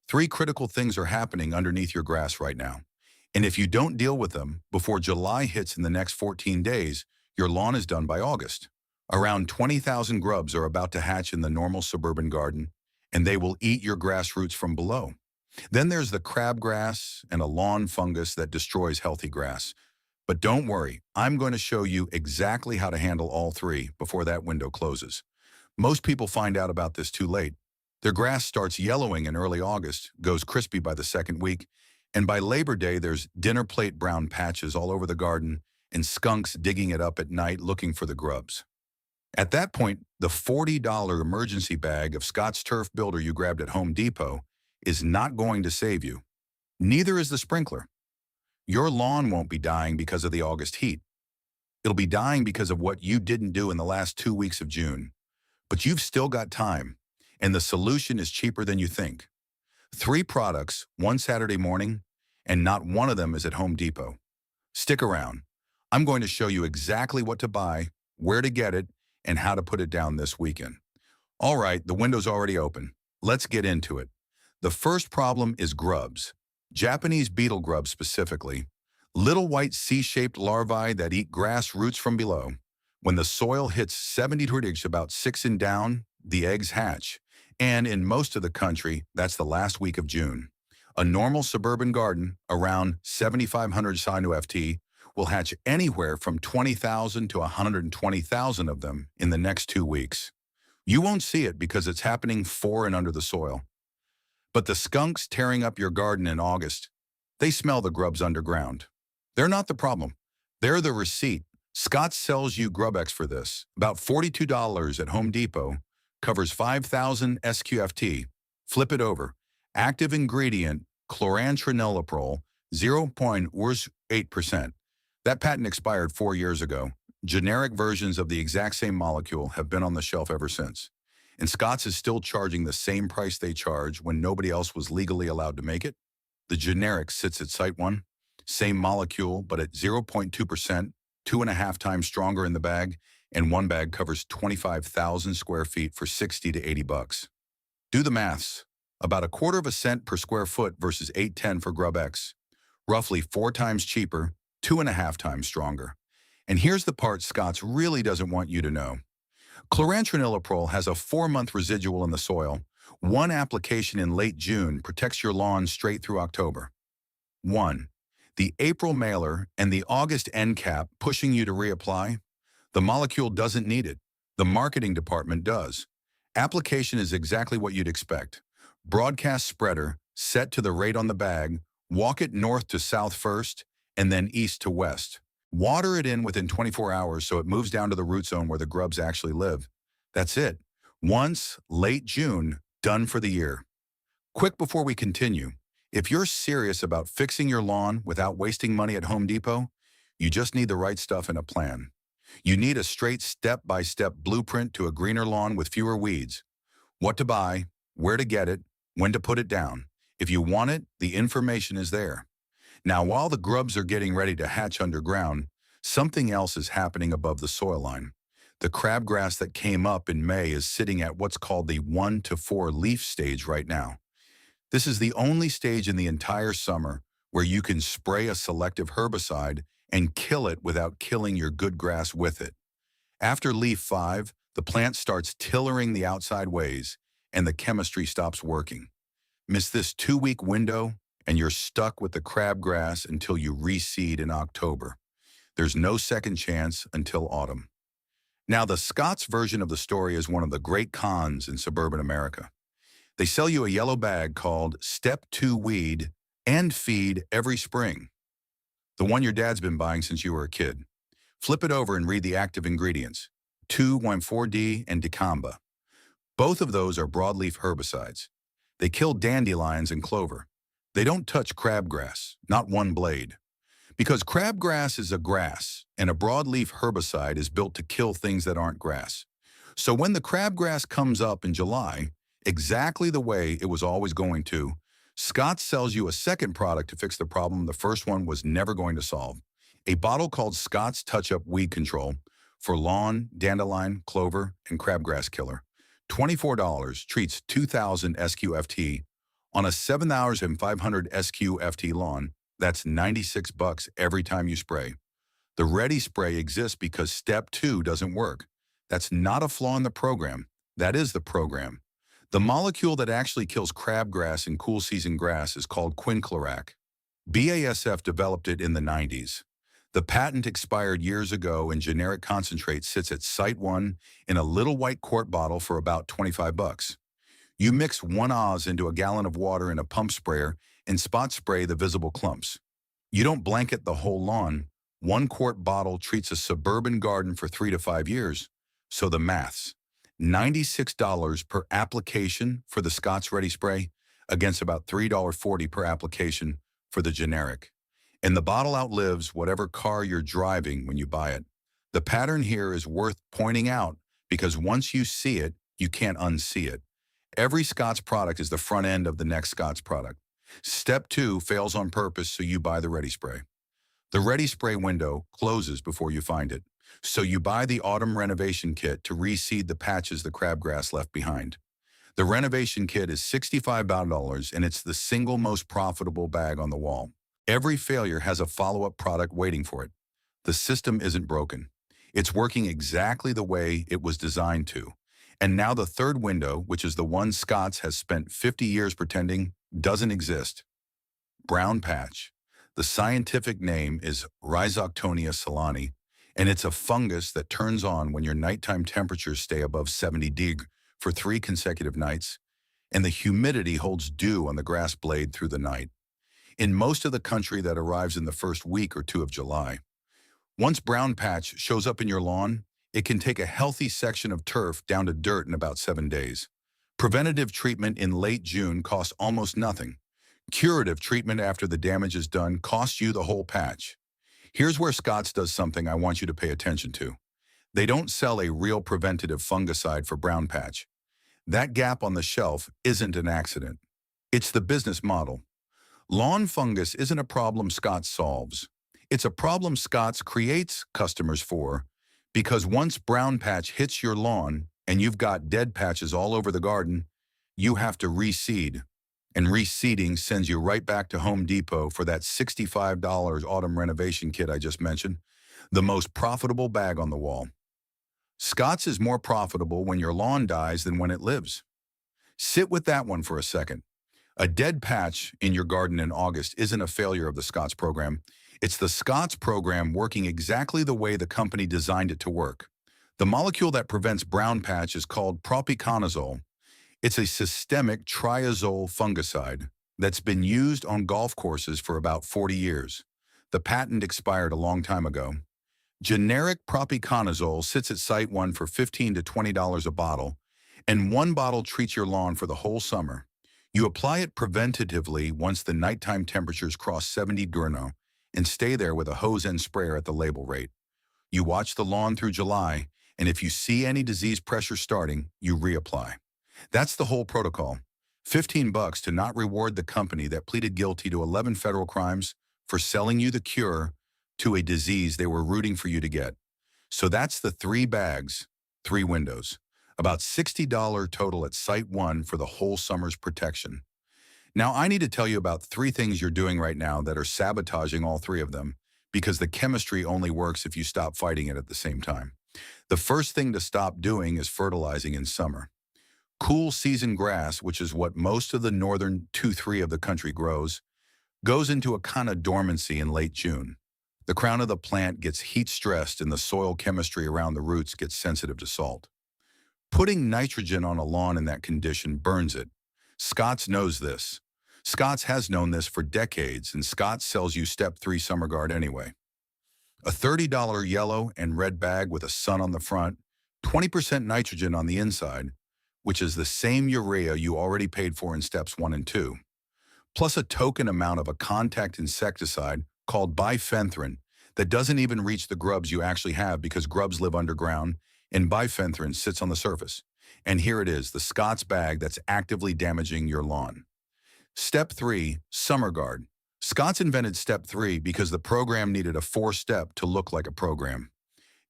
Three critical things are happening underneath your grass right now. And if you don't deal with them before July hits in the next 14 days, your lawn is done by August. Around 20,000 grubs are about to hatch in the normal suburban garden, and they will eat your grass roots from below. Then there's the crabgrass and a lawn fungus that destroys healthy grass. But don't worry, I'm going to show you exactly how to handle all three before that window closes. Most people find out about this too late. Their grass starts yellowing in early August, goes crispy by the second week, and by Labor Day there's dinner plate brown patches all over the garden and skunks digging it up at night looking for the grubs. At that point, the $40 emergency bag of Scott's Turf Builder you grabbed at Home Depot is not going to save you. Neither is the sprinkler. Your lawn won't be dying because of the August heat. It'll be dying because of what you didn't do in the last 2 weeks of June. But you've still got time, and the solution is cheaper than you think. Three products, one Saturday morning, and not one of them is at Home Depot. Stick around. I'm going to show you exactly what to buy, where to get it, and how to put it down this weekend. All right, the window's already open. Let's get into it. The first problem is grubs. Japanese beetle grubs specifically. Little white C-shaped larvae that eat grass roots from below. When the soil hits 70 degrees, about 6 and down, the eggs hatch. And in most of the country, that's the last week of June. A normal suburban garden, around 7,500 Sino FT, will hatch anywhere from 20,000 to 120,000 of them in the next 2 weeks. You won't see it because it's happening for and under the soil. But the skunks tearing up your garden in August, they smell the grubs underground. They're not the problem. They're the receipt. Scott sells you GrubX for this. About $42 at Home Depot, covers 5,000 SQFT. Flip it over. Active ingredient, chlorantraniliprole, 0.08%. That patent expired 4 years ago. Generic versions of the exact same molecule have been on the shelf ever since. And Scott's is still charging the same price they charge when nobody else was legally allowed to make it. The generic sits at Site 1, same molecule, but at 0.2%, 2.5 times stronger in the bag, and one bag covers 25,000 square feet for 60 to 80 bucks. Do the maths. About a quarter of a cent per square foot versus 8.10 for GrubX. Roughly 4 times cheaper, 2.5 times stronger. And here's the part Scott's really doesn't want you to know. Chlorantraniliprole has a 4-month residual in the soil. One application in late June protects your lawn straight through October. 1. The April mailer and the August end cap pushing you to reapply. The molecule doesn't need it. The marketing department does. Application is exactly what you'd expect. Broadcast spreader, set to the rate on the bag, walk it north to south first, and then east to west. Water it in within 24 hours so it moves down to the root zone where the grubs actually live. That's it. Once, late June, done for the year. Quick before we continue, if you're serious about fixing your lawn without wasting money at Home Depot, you just need the right stuff and a plan. You need a straight step-by-step blueprint to a greener lawn with fewer weeds. What to buy, where to get it, when to put it down. If you want it, the information is there. Now, while the grubs are getting ready to hatch underground, something else is happening above the soil line. The crabgrass that came up in May is sitting at what's called the 1 to 4 leaf stage right now. This is the only stage in the entire summer where you can spray a selective herbicide and kill it without killing your good grass with it. After leaf 5, the plant starts tillering the outside ways, and the chemistry stops working. Miss this 2-week window, and you're stuck with the crabgrass until you reseed in October. There's no second chance until autumn. Now, the Scott's version of the story is one of the great cons in suburban America. They sell you a yellow bag called Step 2 Weed and Feed every spring. The one your dad's been buying since you were a kid. Flip it over and read the active ingredients, 2,1,4-D and dicamba. Both of those are broadleaf herbicides. They kill dandelions and clover. They don't touch crabgrass, not one blade. Because crabgrass is a grass, and a broadleaf herbicide is built to kill things that aren't grass. So when the crabgrass comes up in July, exactly the way it was always going to, Scott sells you a second product to fix the problem the first one was never going to solve. A bottle called Scott's Touch-Up Weed Control for lawn, dandelion, clover, and crabgrass killer. $24 treats 2,000 SQFT, On a 7,500 SQ-FT lawn, that's $96 every time you spray. The Ready Spray exists because step 2 doesn't work. That's not a flaw in the program. That is the program. The molecule that actually kills crabgrass and cool season grass is called quinclorac. BASF developed it in the 90s. The patent expired years ago and generic concentrate sits at Site 1 in a little white quart bottle for about $25. You mix 1 Oz into a gallon of water in a pump sprayer and spot spray the visible clumps. You don't blanket the whole lawn. 1 quart bottle treats a suburban garden for 3 to 5 years. So the maths. $96 per application for the Scott's Ready Spray against about $3.40 per application for the generic. And the bottle outlives whatever car you're driving when you buy it. The pattern here is worth pointing out because once you see it, you can't unsee it. Every Scott's product is the front end of the next Scott's product. Step 2 fails on purpose, so you buy the Ready Spray. The Ready Spray window closes before you find it, so you buy the autumn renovation kit to reseed the patches the crabgrass left behind. The renovation kit is $65 and it's the single most profitable bag on the wall. Every failure has a follow-up product waiting for it. The system isn't broken. It's working exactly the way it was designed to. And now the third window, which is the one Scott's has spent 50 years pretending doesn't exist. Brown patch. The scientific name is Rhizoctonia solani, and it's a fungus that turns on when your nighttime temperatures stay above 70 degrees for 3 consecutive nights, and the humidity holds dew on the grass blade through the night. In most of the country, that arrives in the first week or 2 of July. Once brown patch shows up in your lawn, it can take a healthy section of turf down to dirt in about 7 days. Preventative treatment in late June costs almost nothing. Curative treatment after the damage is done costs you the whole patch. Here's where Scott's does something I want you to pay attention to. They don't sell a real preventative fungicide for brown patch. That gap on the shelf isn't an accident. It's the business model. Lawn fungus isn't a problem Scott's solves. It's a problem Scott's creates customers for, because once brown patch hits your lawn and you've got dead patches all over the garden, you have to reseed. And reseeding sends you right back to Home Depot for that $65 autumn renovation kit I just mentioned, the most profitable bag on the wall. Scott's is more profitable when your lawn dies than when it lives. Sit with that one for a second. A dead patch in your garden in August isn't a failure of the Scott's program. It's the Scott's program working exactly the way the company designed it to work. The molecule that prevents brown patch is called propiconazole. It's a systemic triazole fungicide that's been used on golf courses for about 40 years. The patent expired a long time ago. Generic propiconazole sits at Site 1 for $15 to $20 a bottle, and 1 bottle treats your lawn for the whole summer. You apply it preventatively once the nighttime temperatures cross 70 degrees and stay there with a hose and sprayer at the label rate. You watch the lawn through July, and if you see any disease pressure starting, you reapply. That's the whole protocol. $15 to not reward the company that pleaded guilty to 11 federal crimes for selling you the cure to a disease they were rooting for you to get. So that's the 3 bags, 3 windows. About $60 total at Site 1 for the whole summer's protection. Now, I need to tell you about 3 things you're doing right now that are sabotaging all 3 of them, because the chemistry only works if you stop fighting it at the same time. The first thing to stop doing is fertilizing in summer. Cool season grass, which is what most of the northern 2-3 of the country grows, goes into a kind of dormancy in late June. The crown of the plant gets heat-stressed and the soil chemistry around the roots gets sensitive to salt. Putting nitrogen on a lawn in that condition burns it. Scott's knows this. Scott's has known this for decades, and Scott's sells you Step 3 Summer Guard anyway. A $30 yellow and red bag with a sun on the front, 20% nitrogen on the inside, which is the same urea you already paid for in Steps 1 and 2, plus a token amount of a contact insecticide called bifenthrin that doesn't even reach the grubs you actually have because grubs live underground and bifenthrin sits on the surface. And here it is, the Scott's bag that's actively damaging your lawn. Step 3, Summer Guard. Scott's invented Step 3 because the program needed a 4-step to look like a program.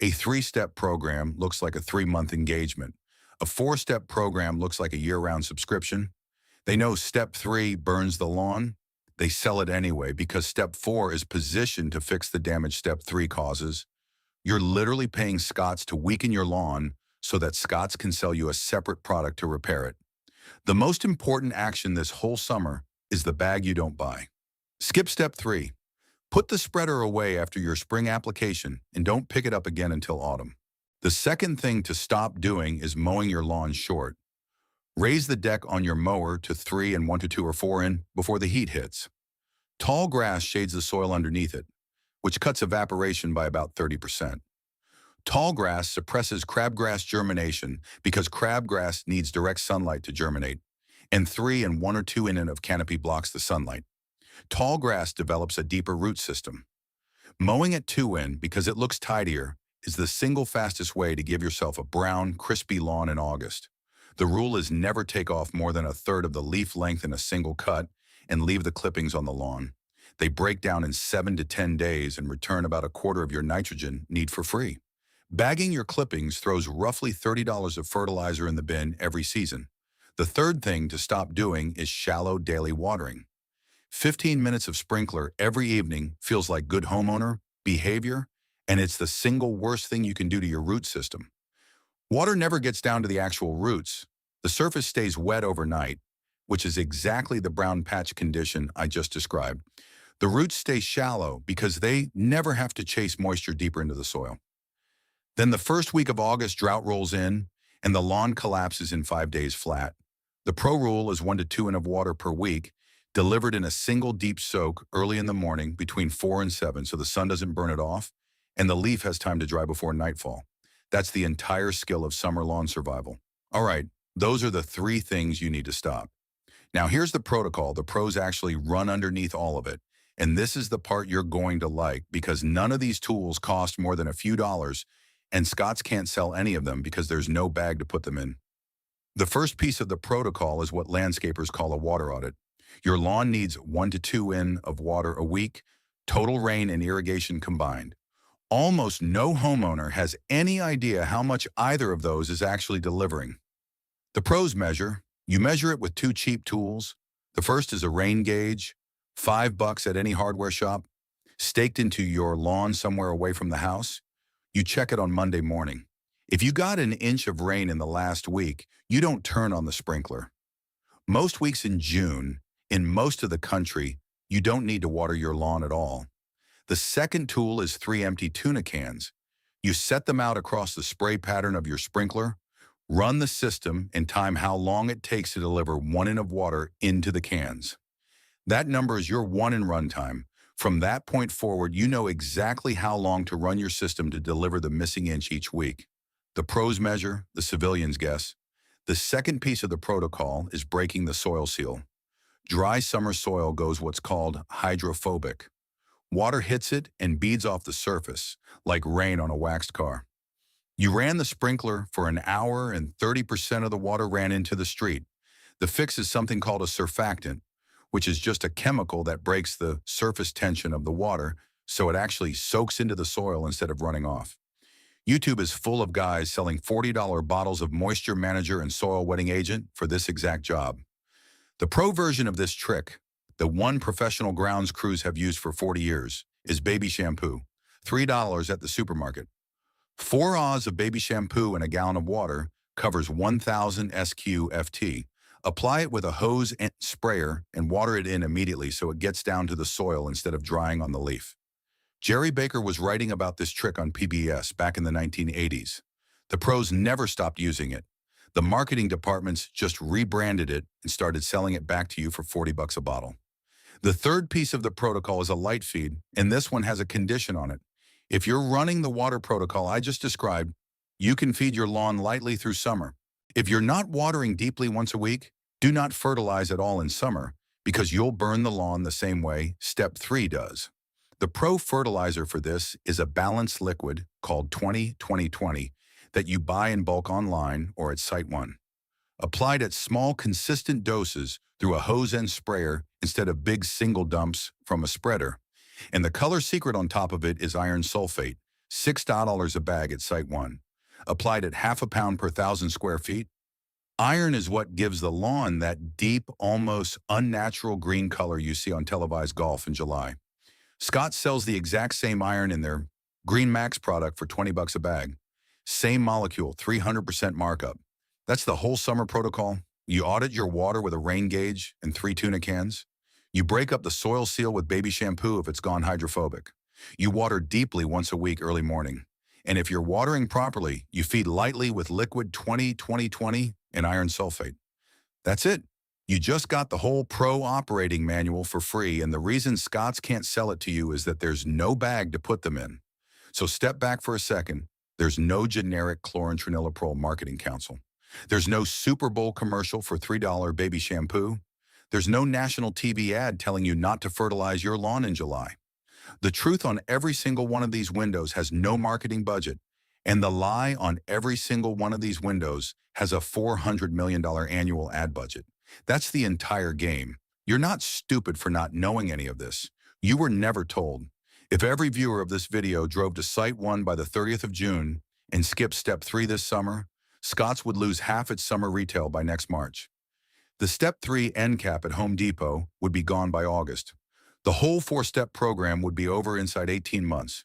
A 3-step program looks like a 3-month engagement. A 4-step program looks like a year-round subscription. They know step 3 burns the lawn. They sell it anyway because step 4 is positioned to fix the damage step 3 causes. You're literally paying Scotts to weaken your lawn so that Scotts can sell you a separate product to repair it. The most important action this whole summer is the bag you don't buy. Skip step 3. Put the spreader away after your spring application and don't pick it up again until autumn. The second thing to stop doing is mowing your lawn short. Raise the deck on your mower to 3 and 1 to 2 or 4 in before the heat hits. Tall grass shades the soil underneath it, which cuts evaporation by about 30%. Tall grass suppresses crabgrass germination because crabgrass needs direct sunlight to germinate, and 3 and 1 or 2 in of canopy blocks the sunlight. Tall grass develops a deeper root system. Mowing at 2 in because it looks tidier is the single fastest way to give yourself a brown, crispy lawn in August. The rule is never take off more than a third of the leaf length in a single cut and leave the clippings on the lawn. They break down in 7 to 10 days and return about a quarter of your nitrogen need for free. Bagging your clippings throws roughly $30 of fertilizer in the bin every season. The third thing to stop doing is shallow daily watering. 15 minutes of sprinkler every evening feels like good homeowner behavior, and it's the single worst thing you can do to your root system. Water never gets down to the actual roots. The surface stays wet overnight, which is exactly the brown patch condition I just described. The roots stay shallow because they never have to chase moisture deeper into the soil. Then the first week of August, drought rolls in, and the lawn collapses in 5 days flat. The pro rule is 1 to 2 in of water per week, delivered in a single deep soak early in the morning between 4 and 7 so the sun doesn't burn it off, and the leaf has time to dry before nightfall. That's the entire skill of summer lawn survival. All right, those are the 3 things you need to stop. Now here's the protocol. The pros actually run underneath all of it. And this is the part you're going to like because none of these tools cost more than a few dollars, and Scotts can't sell any of them because there's no bag to put them in. The first piece of the protocol is what landscapers call a water audit. Your lawn needs 1 to 2 in of water a week, total rain and irrigation combined. Almost no homeowner has any idea how much either of those is actually delivering. The pros measure. You measure it with 2 cheap tools. The first is a rain gauge, $5 at any hardware shop, staked into your lawn somewhere away from the house. You check it on Monday morning. If you got an inch of rain in the last week, you don't turn on the sprinkler. Most weeks in June, in most of the country, you don't need to water your lawn at all. The second tool is 3 empty tuna cans. You set them out across the spray pattern of your sprinkler, run the system, and time how long it takes to deliver 1 in of water into the cans. That number is your 1 in run time. From that point forward, you know exactly how long to run your system to deliver the missing inch each week. The pros measure, the civilians guess. The second piece of the protocol is breaking the soil seal. Dry summer soil goes what's called hydrophobic. Water hits it and beads off the surface, like rain on a waxed car. You ran the sprinkler for an hour and 30% of the water ran into the street. The fix is something called a surfactant, which is just a chemical that breaks the surface tension of the water so it actually soaks into the soil instead of running off. YouTube is full of guys selling $40 bottles of moisture manager and soil wetting agent for this exact job. The pro version of this trick, the one professional grounds crews have used for 40 years, is baby shampoo, $3 at the supermarket. 4 Oz of baby shampoo in a gallon of water covers 1,000 SQ/FT. Apply it with a hose and sprayer and water it in immediately so it gets down to the soil instead of drying on the leaf. Jerry Baker was writing about this trick on PBS back in the 1980s. The pros never stopped using it. The marketing departments just rebranded it and started selling it back to you for $40 a bottle. The third piece of the protocol is a light feed, and this one has a condition on it. If you're running the water protocol I just described, you can feed your lawn lightly through summer. If you're not watering deeply once a week, do not fertilize at all in summer because you'll burn the lawn the same way step 3 does. The pro fertilizer for this is a balanced liquid called 20-20-20 that you buy in bulk online or at Site One. Applied at small, consistent doses through a hose and sprayer instead of big single dumps from a spreader. And the color secret on top of it is iron sulfate, $6 a bag at Site One. Applied at 1/2 pound per 1,000 square feet. Iron is what gives the lawn that deep, almost unnatural green color you see on televised golf in July. Scott sells the exact same iron in their Green Max product for 20 bucks a bag. Same molecule, 300% markup. That's the whole summer protocol. You audit your water with a rain gauge and 3 tuna cans. You break up the soil seal with baby shampoo if it's gone hydrophobic. You water deeply once a week early morning. And if you're watering properly, you feed lightly with liquid 20-20-20 and iron sulfate. That's it. You just got the whole pro operating manual for free, and the reason Scotts can't sell it to you is that there's no bag to put them in. So step back for a second. There's no generic chlorantraniliprole marketing counsel. There's no Super Bowl commercial for $3 baby shampoo. There's no national TV ad telling you not to fertilize your lawn in July. The truth on every single one of these windows has no marketing budget, and the lie on every single one of these windows has a $400 million annual ad budget. That's the entire game. You're not stupid for not knowing any of this. You were never told. If every viewer of this video drove to Site 1 by the 30th of June and skipped Step 3 this summer, Scotts would lose half its summer retail by next March. The Step 3 end cap at Home Depot would be gone by August. The whole 4-step program would be over inside 18 months.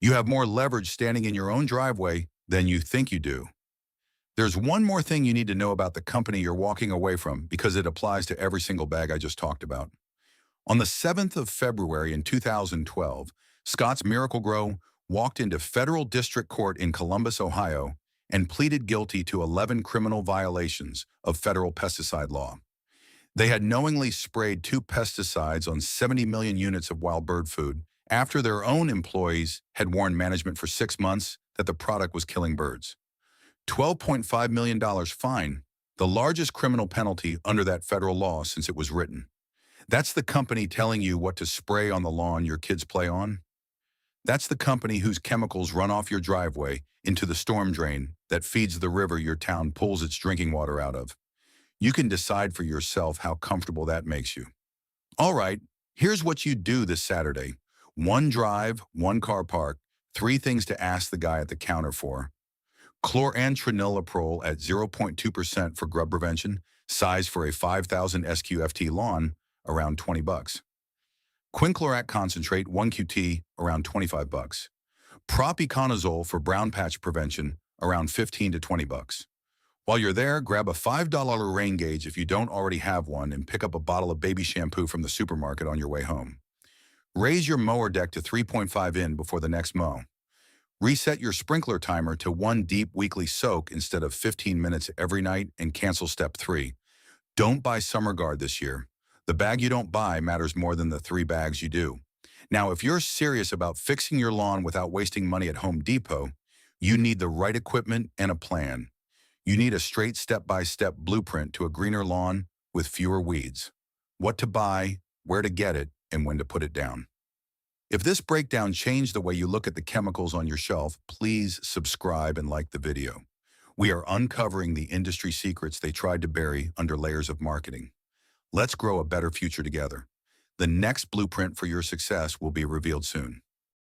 You have more leverage standing in your own driveway than you think you do. There's one more thing you need to know about the company you're walking away from because it applies to every single bag I just talked about. On the 7th of February in 2012, Scotts Miracle-Gro walked into federal district court in Columbus, Ohio, and pleaded guilty to 11 criminal violations of federal pesticide law. They had knowingly sprayed 2 pesticides on 70 million units of wild bird food after their own employees had warned management for 6 months that the product was killing birds. $12.5 million fine, the largest criminal penalty under that federal law since it was written. That's the company telling you what to spray on the lawn your kids play on. That's the company whose chemicals run off your driveway into the storm drain that feeds the river your town pulls its drinking water out of. You can decide for yourself how comfortable that makes you. All right, here's what you do this Saturday. 1 drive, 1 car park, 3 things to ask the guy at the counter for. Chlorantraniliprole at 0.2% for grub prevention, size for a 5,000 SQFT lawn, around 20 bucks. Quinclorac concentrate 1 QT, around 25 bucks. Propiconazole for brown patch prevention, around 15 to 20 bucks. While you're there, grab a $5 rain gauge if you don't already have one and pick up a bottle of baby shampoo from the supermarket on your way home. Raise your mower deck to 3.5 in before the next mow. Reset your sprinkler timer to 1 deep weekly soak instead of 15 minutes every night and cancel Step 3. Don't buy Summer Guard this year. The bag you don't buy matters more than the 3 bags you do. Now, if you're serious about fixing your lawn without wasting money at Home Depot, you need the right equipment and a plan. You need a straight step-by-step blueprint to a greener lawn with fewer weeds. What to buy, where to get it, and when to put it down. If this breakdown changed the way you look at the chemicals on your shelf, please subscribe and like the video. We are uncovering the industry secrets they tried to bury under layers of marketing. Let's grow a better future together. The next blueprint for your success will be revealed soon.